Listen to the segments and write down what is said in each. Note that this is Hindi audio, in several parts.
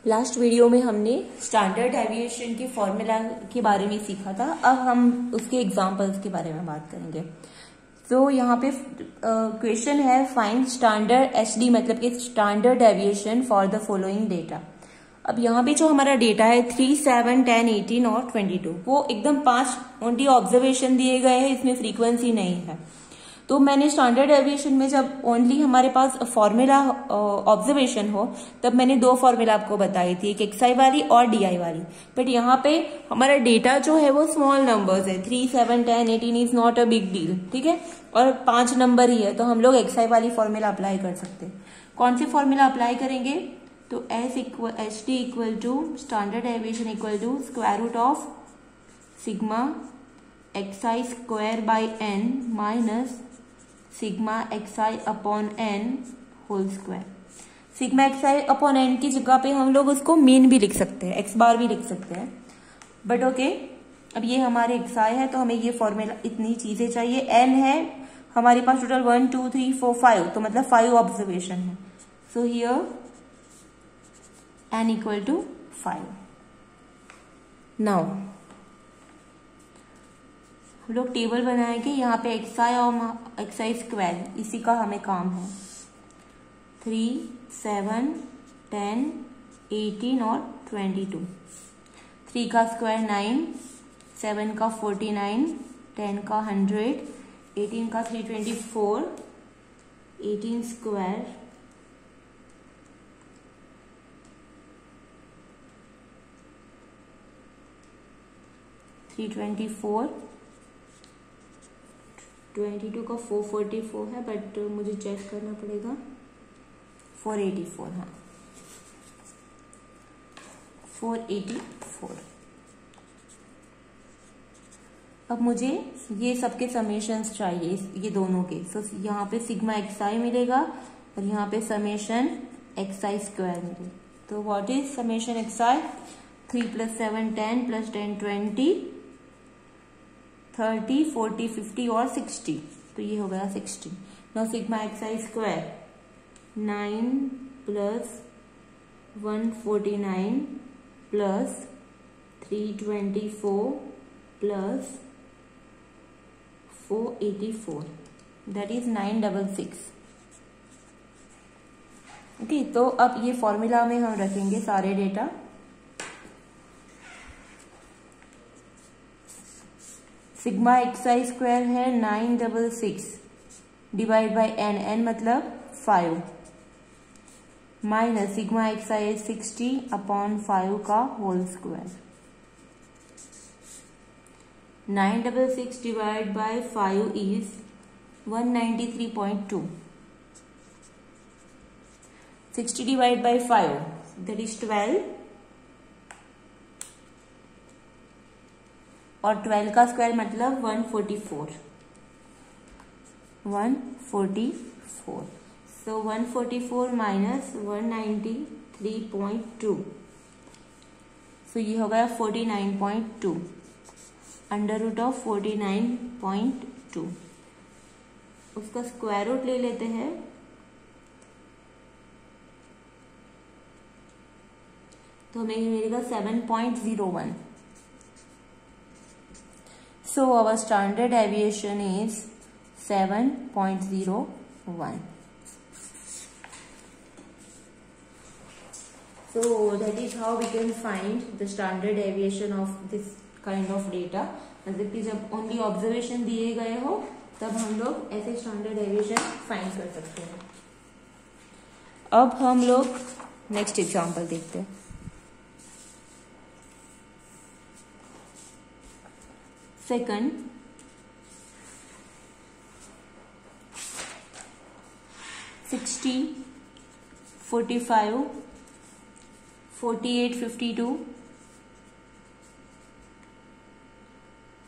लास्ट वीडियो में हमने स्टैंडर्ड डेविएशन के फॉर्मूला के बारे में सीखा था। अब हम उसके एग्जांपल्स के बारे में बात करेंगे। तो यहाँ पे क्वेश्चन है फाइंड स्टैंडर्ड एचडी मतलब कि standard deviation for the following data. अब यहाँ पे जो हमारा डेटा है 3, 7, 10, 18 और 22 वो एकदम 5 ओनली ऑब्जर्वेशन दिए गए हैं, इसमें फ्रीक्वेंसी नहीं है। तो मैंने स्टैंडर्ड डेविएशन में जब ओनली हमारे पास फॉर्मूला ऑब्जर्वेशन हो तब मैंने 2 फॉर्मूला आपको बताई थी, एक एक्सआई वाली और डीआई वाली। बट यहाँ पे हमारा डेटा जो है वो स्मॉल नंबर्स है, 3, 7, 10, 18 is not a big deal, ठीक है, और 5 नंबर ही है, तो हम लोग एक्सआई वाली फॉर्मूला अप्लाई कर सकते हैं। कौन सी फॉर्मूला अप्लाई करेंगे? तो H D equal to standard deviation equal to square root of sigma X I square by N minus sigma X I upon N whole square. Sigma X I upon N की जगह पे हम लोग उसको मीन भी लिख सकते हैं, एक्स बार भी लिख सकते हैं, बट ओके। अब ये हमारे एक्सआई है तो हमें ये फॉर्मूला इतनी चीजें चाहिए। एन है हमारे पास टोटल 1, 2, 3, 4, 5, तो मतलब 5 ऑब्जर्वेशन है। So here N equal to 5। Now हम लोग टेबल बनाएंगे, यहाँ पे एक्सआई और एक्सआई स्क्वायर इसी का हमें काम है। 3, 7, 10, 18 और 22। 3 का स्क्वायर 9, 7 का 49, 10 का 100, 18 का 324, 18 स्क्वायर 324, 22 का 444 है, बट मुझे चेक करना पड़ेगा। 484, हाँ 484। अब मुझे ये सबके समेशंस चाहिए, ये दोनों के। सो यहाँ पे सिग्मा एक्सआई मिलेगा और यहाँ पे समेशन एक्सआई स्क्वायर मिलेगा। तो व्हाट इज समेशन एक्सआई? 3 + 7 10 + 10 20 30 40 50 और 60, तो ये हो गया 60। Now sigma X I square 9 + 149 + 324 + 484, that is 966। Okay, तो अब ये फॉर्मूला में हम रखेंगे सारे डेटा। सिग्मा एक्सआई स्क्वायर है 966 डिवाइड बाई एन, एन मतलब 5, माइनस सिग्मा एक्सआई 60 अपॉन 5 का whole square. 966 divide by 5 is 193.2। 60 divide by 5 that is 12, और 12 का स्क्वायर मतलब 144। सो 144 माइनस 193.2, सो ये हो गया 49.2, अंडर रूट ऑफ 49.2। उसका स्क्वायर रूट ले लेते हैं, तो हमें मिलेगा 7.01। So our standard deviation is 7.01. So that is how we can find the standard deviation of this kind of data. मतलब कि जब only observation दिए गए हो तब हम लोग ऐसे standard deviation find कर सकते हैं। अब हम लोग next example देखते हैं। सेकंड, 60, 45, 48, 52,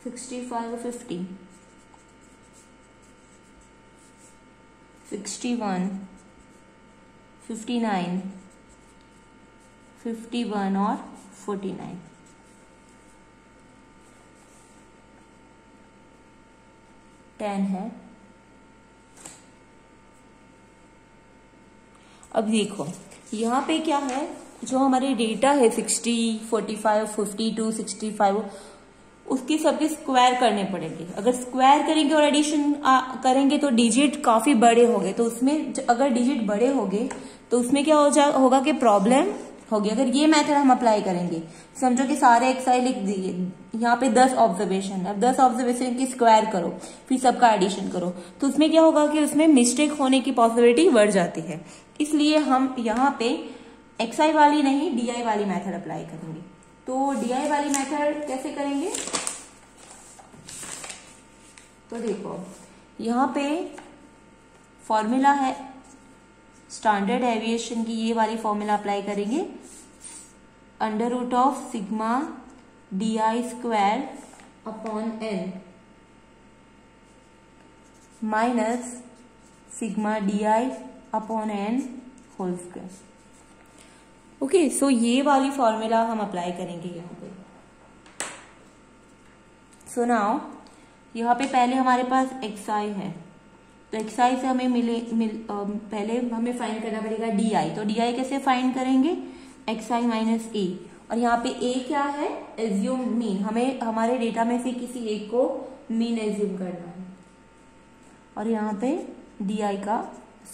65, 50, 61, 59, 51 और 49। 10 है। अब देखो यहाँ पे क्या है, जो हमारे डेटा है 60, 45, 52, 65, उसकी सबके स्क्वायर करने पड़ेंगे। अगर स्क्वायर करेंगे और एडिशन करेंगे तो डिजिट काफी बड़े हो गए, तो उसमें अगर डिजिट बड़े हो गए तो उसमें क्या होगा कि प्रॉब्लम होगी। अगर ये मेथड हम अप्लाई करेंगे, समझो कि सारे एक्सआई लिख दिए, यहाँ पे 10 ऑब्जर्वेशन है, अब 10 ऑब्जर्वेशन की स्क्वायर करो फिर सबका एडिशन करो, तो उसमें क्या होगा कि उसमें मिस्टेक होने की पॉसिबिलिटी बढ़ जाती है। इसलिए हम यहाँ पे एक्सआई वाली नहीं डीआई वाली मेथड अप्लाई करेंगे। तो डीआई वाली मेथड कैसे करेंगे, तो देखो यहाँ पे फॉर्मूला है स्टैंडर्ड डेविएशन की, ये वाली फॉर्मूला अप्लाई करेंगे, under root of sigma D square upon N minus sigma D upon N whole square. Okay, so ये वाली फॉर्मूला हम अप्लाई करेंगे यहाँ पे। सो नाउ यहाँ पे पहले हमारे पास एक्सआई है, तो एक्सआई से हमें पहले हमें फाइंड करना पड़ेगा डीआई। तो डीआई कैसे फाइंड करेंगे, एक्सआई माइनस ए, और यहाँ पे ए क्या है, एज्यूम मीन, हमें हमारे डेटा में से किसी एक को मीन एज्यूम करना है, और यहाँ पे डीआई का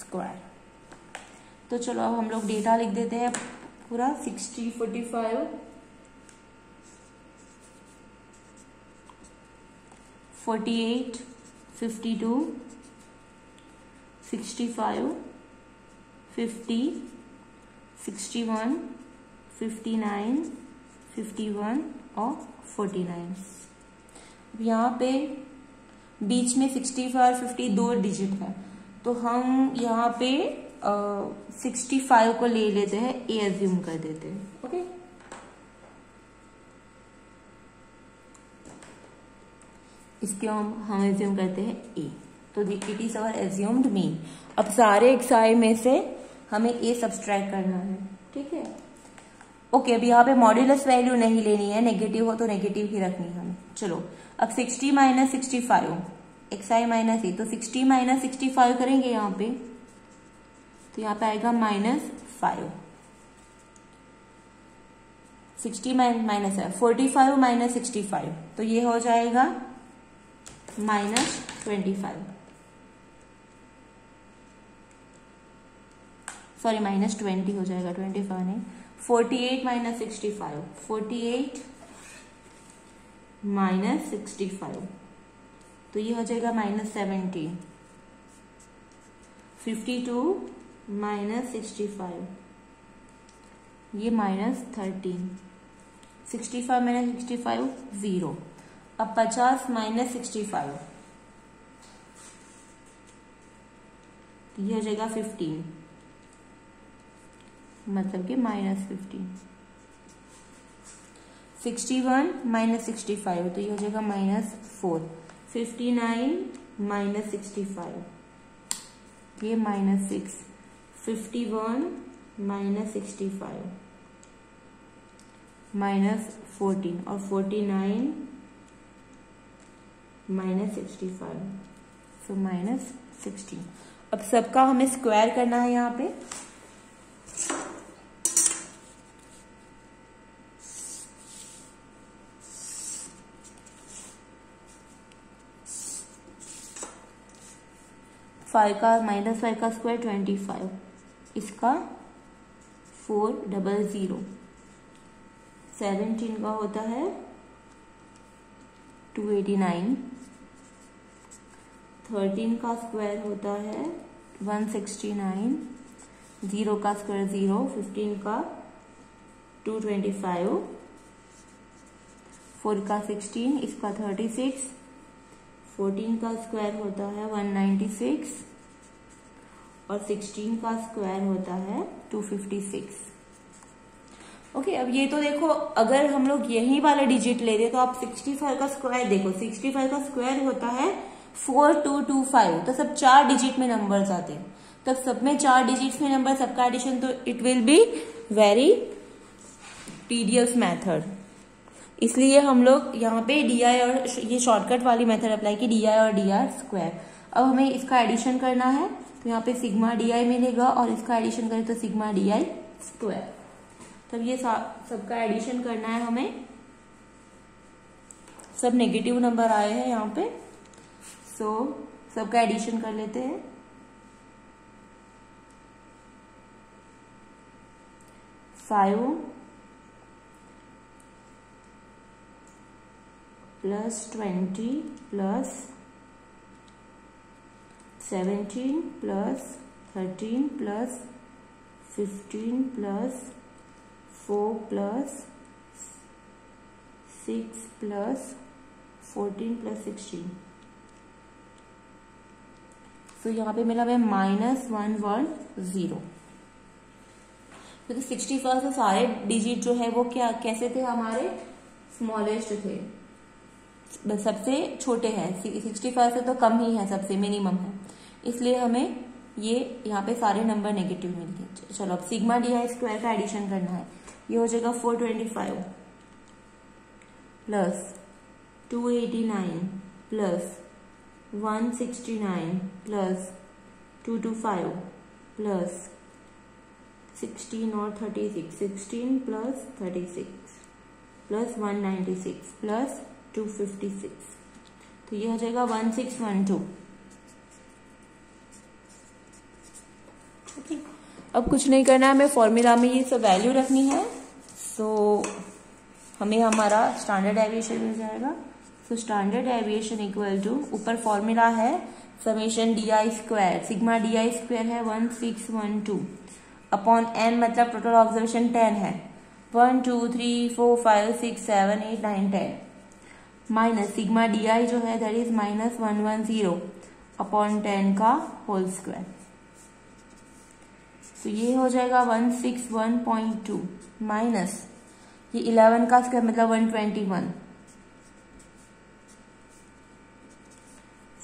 स्क्वायर। तो चलो अब हम लोग डेटा लिख देते हैं पूरा 60, 45, 48, 52, 65, 50, 61, 59, 51 और 49। यहाँ पे बीच में 65 और 50 दो डिजिट है, तो हम यहाँ पे 65 को ले लेते हैं, ए एज्यूम कर देते हैं। ओके, इसके हम एज्यूम करते हैं ए, तो it is our assumed mean. अब सारे एक्सआई में से हमें ए सब्सट्रैक्ट करना है, ठीक है। ओके, अब यहाँ पे मॉड्यूलस वैल्यू नहीं लेनी है, नेगेटिव हो तो नेगेटिव ही रखनी है हमें। चलो अब 60 माइनस 65 एक्सआई माइनस ए, तो 60 माइनस 65 करेंगे यहाँ पे, तो यहाँ पे आएगा -5। 60 माइनस है 45 माइनस 65, तो ये हो जाएगा -25, सॉरी -20 हो जाएगा, 25 नहीं। 48 माइनस 65, 48 माइनस 65, तो ये हो जाएगा -17। 52 माइनस 65, ये -13। 65 माइनस 65 0। अब 50 माइनस 65, ये हो जाएगा 15, मतलब कि -15। 61 माइनस 65, तो ये हो जाएगा -4। 59 माइनस 65, ये -6। 51 माइनस 65 -14, और 49 माइनस 65, सो -16। अब सबका हमें स्क्वायर करना है यहाँ पे। -5 का स्क्वायर 25, इसका 400। 17 का होता है 289। 13 का स्क्वायर होता है 169। 0 का स्क्वायर 0। 15 का 225। 4 का 16, इसका 36। 14 का स्क्वायर होता है 196 और 16 का स्क्वायर होता है 256। ओके, अब ये तो देखो, अगर हम लोग यही वाला डिजिट ले रहे तो आप 65 का स्क्वायर देखो, 65 का स्क्वायर होता है 4225, तो सब 4 डिजिट में नंबर्स आते हैं। तब सब में 4 डिजिट्स में नंबर, सबका एडिशन, तो it will be very tedious method. इसलिए हम लोग यहाँ पे डीआई और ये शॉर्टकट वाली मेथड अप्लाई की, डीआई और डीआर स्क्वायर। अब हमें इसका एडिशन करना है, तो यहाँ पे सिग्मा डीआई मिलेगा और इसका एडिशन करें तो सिग्मा डीआई स्क्वायर। तब ये सबका एडिशन करना है हमें। सब नेगेटिव नंबर आए हैं यहाँ पे, सो सबका एडिशन कर लेते हैं। Five plus 20 plus 17 plus 13 plus 15 plus 4 plus 6 plus 14 plus 16। तो यहाँ पे मिला हमें -110। तो 61 से सारे डिजिट जो है वो क्या कैसे थे, हमारे स्मॉलेस्ट थे, सबसे छोटे हैं। 65 से तो कम ही है, सबसे मिनिमम है, इसलिए हमें ये यहाँ पे सारे नंबर नेगेटिव मिल गए। चलो अब सिग्मा डी आई स्क्वायर का एडिशन करना है। ये हो जाएगा 425 प्लस 289 प्लस 169 प्लस 225 प्लस 16 और 36, 16 प्लस 36 प्लस 196 प्लस 256। तो ये हो जाएगा 1612। ठीक, अब कुछ नहीं करना है, हमें फॉर्मूला में ये सब वैल्यू रखनी है। सो हमें हमारा स्टैंडर्ड डेविएशन मिल जाएगा। So standard deviation equal to, ऊपर फॉर्मूला है summation D I square, sigma D I square है 1612 अपॉन एन, मतलब टोटल ऑब्जर्वेशन 10 है, 1 2 3 4 5 6 7 8 9 10 माइनस सिग्मा डी आई जो है दैट इज -110 अपॉन 10 का होल स्क्वायर। तो ये हो जाएगा 161.2 माइनस ये 11 का स्क्वायर मतलब 121।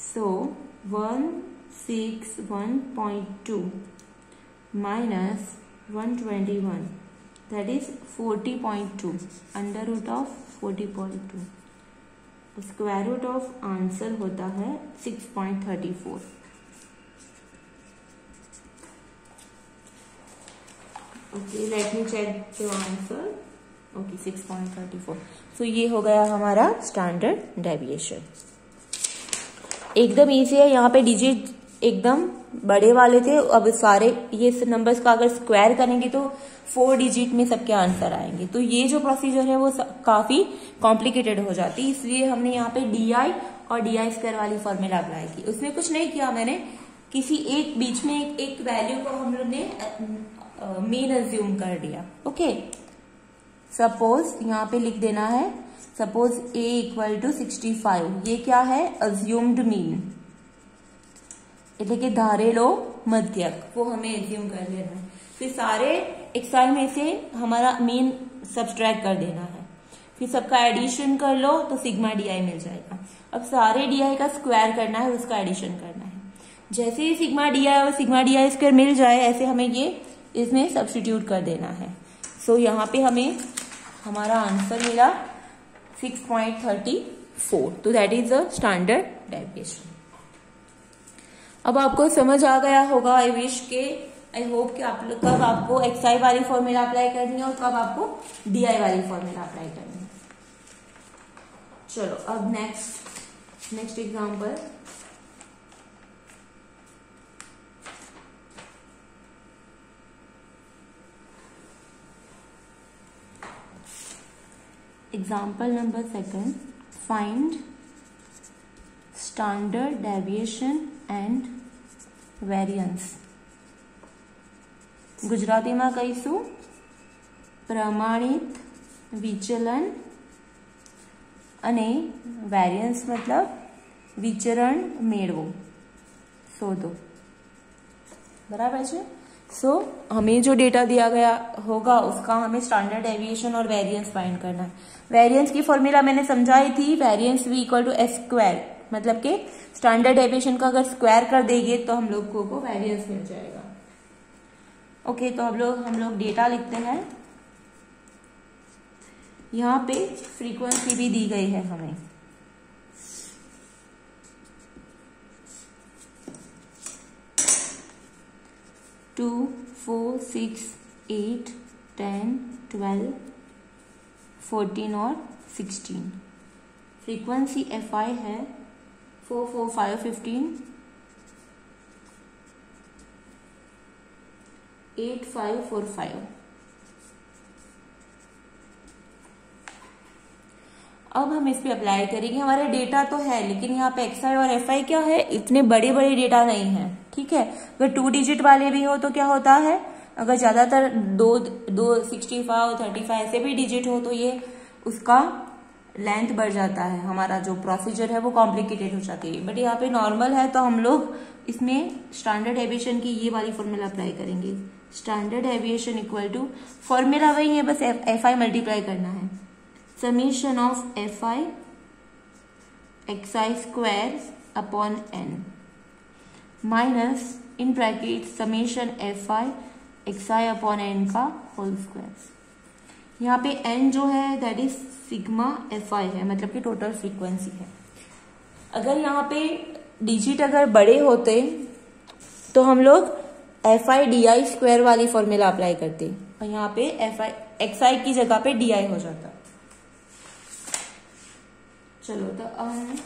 So 161.2 minus 121 that is 40.2, under root of 40.2। Square root of answer होता है 6.34। Okay, let me check the answer. Okay 6.34। So ये हो गया हमारा स्टैंडर्ड डेविएशन। एकदम इजी है, यहाँ पे डिजिट एकदम बड़े वाले थे, अब सारे ये नंबर्स का अगर स्क्वायर करेंगे तो 4 डिजिट में सबके आंसर आएंगे। तो ये जो प्रोसीजर है वो काफी कॉम्प्लिकेटेड हो जाती है, इसलिए हमने यहाँ पे DI और DI स्क्वायर वाली फॉर्मूला अप्लाई की। उसमें कुछ नहीं किया मैंने, किसी एक बीच में एक वैल्यू को हम लोग ने मीन अज्यूम कर दिया। ओके, सपोज यहाँ पे लिख देना है, सपोज A इक्वल टू 65, ये क्या है, अज्यूम्ड मीन, એટલે કે ધારેલો મધ્યક, वो हमें एज्यूम कर लेना है। फिर सारे एक्साइल में से हमारा मीन सब्सट्रैक्ट कर देना है, फिर सबका एडिशन कर लो तो सिग्मा DI मिल जाएगा। अब सारे DI का स्क्वायर करना है, उसका एडिशन करना है। जैसे ही सिग्मा DI और सिग्मा DI स्क्वायर मिल जाए, ऐसे हमें ये इसमें सब्स्टिट्यूट कर देना है। सो यहाँ पे हमें हमारा आंसर मिला 6.34। तो that is a standard deviation. अब आपको समझ आ गया होगा, आई विश के, आई होप कि आप लोग कब आपको XI वाली फॉर्मूला अप्लाई करनी है और कब आपको DI वाली फॉर्मूला अप्लाई करनी है। चलो अब next example. Example number 2, find standard deviation and variance. ગુજરાતીમાં કહીશું પ્રમાણિત વિચલન અને વેરિયન્સ मतलब विचरण મેળવો, શોધો। बराबर है। सो हमें जो डेटा दिया गया होगा उसका हमें स्टैंडर्ड डेविएशन और वेरियंस फाइंड करना है। वेरियंस की फॉर्मूला मैंने समझाई थी, variance V equal to S square, मतलब कि स्टैंडर्ड डेविएशन का अगर स्क्वायर कर देंगे तो हम लोग को वेरियंस मिल जाएगा। ओके, तो हम लोग डेटा लिखते हैं। यहाँ पे फ्रीक्वेंसी भी दी गई है हमें, टू 4 6 8 10, 12, 14 और 16। फ्रीक्वेंसी FI है 4, 4, 5, 15, 8, 5, 4, 5। अब हम इस पे अप्लाई करेंगे। हमारा डेटा तो है लेकिन यहाँ पे XI और FI क्या है, इतने बड़े बड़े डेटा नहीं है, ठीक है। अगर 2 डिजिट वाले भी हो तो क्या होता है, अगर ज्यादातर दो 65, 35 ऐसे भी डिजिट हो तो ये उसका लेंथ बढ़ जाता है, हमारा जो प्रोसीजर है वो कॉम्प्लिकेटेड हो जाती है। बट यहाँ पे नॉर्मल है तो हम लोग इसमें स्टैंडर्ड डेविएशन की ये वाली फॉर्मूला अप्लाई करेंगे। Standard deviation equal to, formula वही है, बस FI मल्टीप्लाई करना है, summation of FI XI square upon n minus in bracket summation FI XI upon n का होल स्क्वायर। यहाँ पे n जो है दैट इज सिग्मा FI है, मतलब कि टोटल फ्रीक्वेंसी है। अगर यहाँ पे डिजिट अगर बड़े होते तो हम लोग FI DI स्क्वायर वाली फॉर्मूला अप्लाई करते और यहाँ पे FI XI की जगह पे DI हो जाता। चलो तो अब